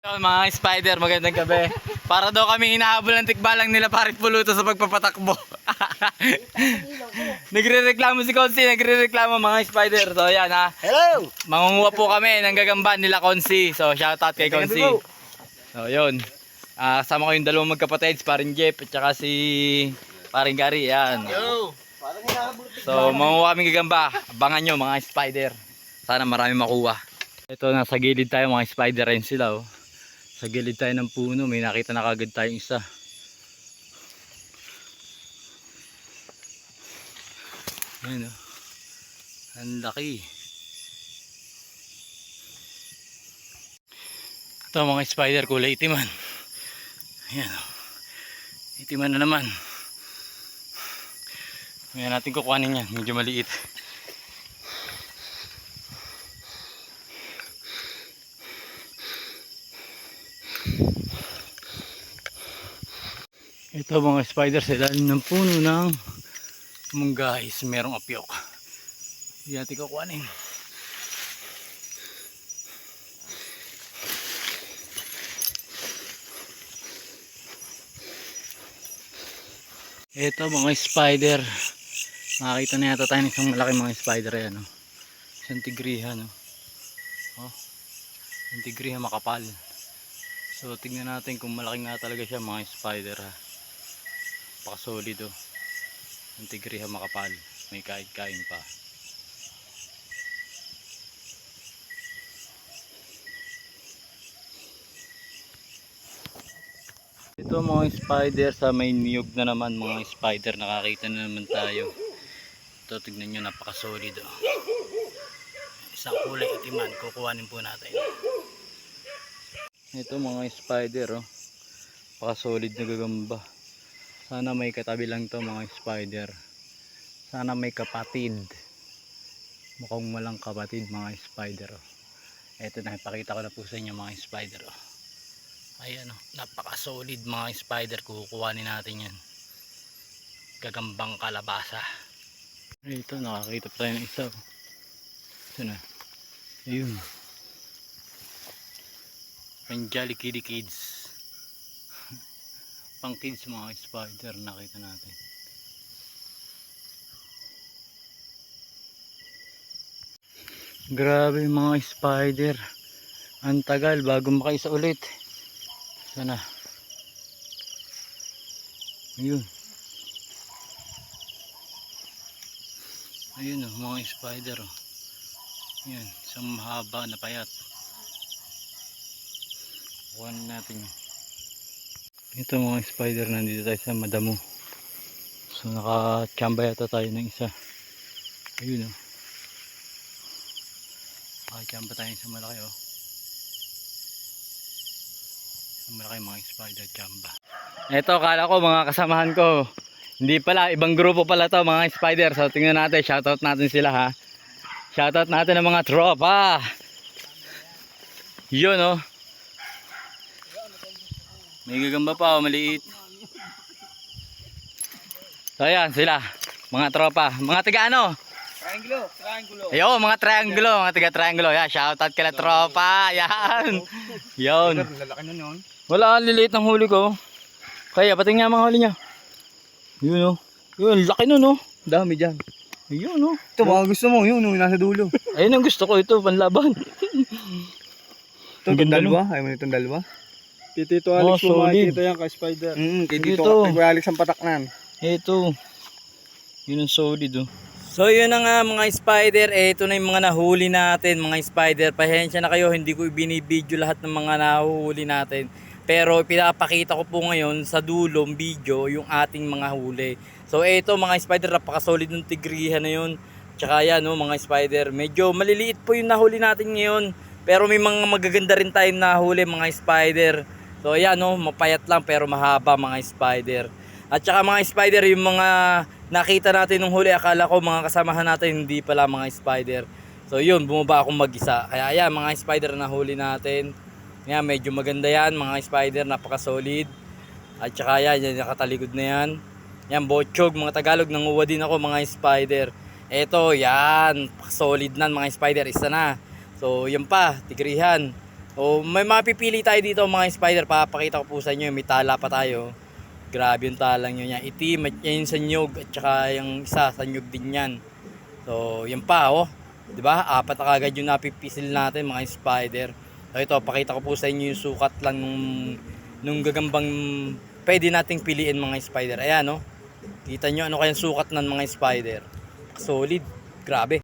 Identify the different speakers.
Speaker 1: So, mga spider, magandang gabi. Para daw kami hinahabol ng tikbalang nila parit puluto sa pagpapatakbo. Nagre-reklamo si Konsi, nagre-reklamo mga spider. So yan ha.
Speaker 2: Hello!
Speaker 1: Mangunguha po kami ng gagamba nila Konsi. So shoutout kay Konsi. So yun. Kasama ko yung dalawang magkapatid, paring Jeff at saka si paring Gary. Yan.
Speaker 2: Yo!
Speaker 1: So mangunguha kami gagamba. Abangan nyo mga spider. Sana marami makuha. Ito, nasa gilid tayo mga spider rin sila oh. Sa gilid tayo ng puno, may nakita na kagad tayong isa. Ayan o. Ang laki. Ito mga spider, kulay itiman. Ayan o. Itiman na naman. Ayan natin kukuhanin yan, medyo maliit. Ito mga spider sa ilalim ng puno ng munggahis, merong apyok. Hindi natin kukuhanin. Ito mga spider, makakita na yata tayo ng isang malaki mga spider yan, oh. Isang tigriha, no? Oh, isang tigriha makapal. So tingnan natin kung malaki nga talaga siya mga spider ha. Pakasolid oh. Ang tigriha makapal. May kain-kain pa. Ito mga spider sa may niyog na naman mga spider. Nakakita na naman tayo. Ito tignan nyo, napakasolid oh. Isang kulay itiman. Kukuhanin po natin. Ito mga spider oh. Napakasolid na gagamba. Sana may katabi lang to mga spider. Sana may kapatid. Mukhang walang kapatid mga spider oh. Ito na, ipakita ko na po sa inyo mga spider oh. Ayan oh, napaka-solid mga spider. Kukuhanin natin yan. Gagambang kalabasa. Ito, nakakita pa tayo ng isa oh. Ito na. Ayun. Panjali Kitty Kids. Pang kids mga spider, nakita natin. Grabe mga spider. Ang tagal bago makaisa ulit. Sana. Ayun. Ayun oh, mga spider oh. Ayan, isang mahaba na payat. Kuhan natin yun. Ito mga spider, nandito tayo sa madamo. So nakachamba yata tayo ng isa. Ayun oh. Nakachamba tayo sa malaki oh. Isang malaki mga spider chamba. Ito, kala ko mga kasamahan ko. Hindi pala, ibang grupo pala to mga spider. So tingnan natin, shoutout natin sila ha. Shoutout natin ang mga tropa. Yun oh. May gagamba pa oh, maliit. So ayan sila, mga tropa. Mga taga ano?
Speaker 2: Triangulo.
Speaker 1: Ayun, mga triangulo, mga taga triangulo. Yan, shoutout kila tropa. Yan. Yun.
Speaker 2: Lalaki na nun.
Speaker 1: Wala, liliit ng huli ko. Kaya pating nga mga huli niya. Yun oh. Yun, laki nun oh. Dami dyan. Ayun oh.
Speaker 2: Ito, baka gusto mo, yun, nasa dulo.
Speaker 1: Ayun ang gusto ko, ito panlaban.
Speaker 2: Ito, itong dalawa. Ayaw mo itong dalawa.
Speaker 3: Tito Alex mo
Speaker 1: solid.
Speaker 3: makikita yan kay Spider.
Speaker 2: Dito, kay Alex ang pataknan.
Speaker 1: Ito. Yun ang solid oh. So yun na nga mga spider, ito na yung mga nahuli natin mga spider. Pasensya na kayo, hindi ko ibinibideo lahat ng mga nahuli natin. Pero pinapakita ko po ngayon sa dulong video yung ating mga huli. So ito mga spider, napakasolid ng tigrihan na yun. Tsaka yan oh, mga spider, medyo maliliit po yung nahuli natin ngayon. Pero may mga magaganda rin tayong nahuli mga spider. So ayan oh, mapayat lang pero mahaba mga spider. At saka mga spider, yung mga nakita natin nung huli, akala ko mga kasamahan natin, hindi pala mga spider. So yun, bumaba akong mag-isa. Kaya ayan mga spider na huli natin. Yan, medyo maganda yan mga spider, napaka-solid. At saka yan, nakataligod na yan. Yan, botchog, mga Tagalog, nanguha din ako mga spider. Eto, yan, solid na mga spider, isa na. So yan pa, tigrihan. O may mapipili tayo dito mga spider, papakita ko po sa inyo, may tala pa tayo. Grabe yung talang yun yan. Itim at yan sa nyug at saka yung isa sa nyug din yan. So yan pa oh. 'Di ba? Apat na kagad yung napipisil natin mga spider. So ito, pakita ko po sa inyo yung sukat lang nung gagambang pwede nating piliin mga spider. Ayan oh. Kita nyo ano kayang sukat ng mga spider. Solid. Grabe.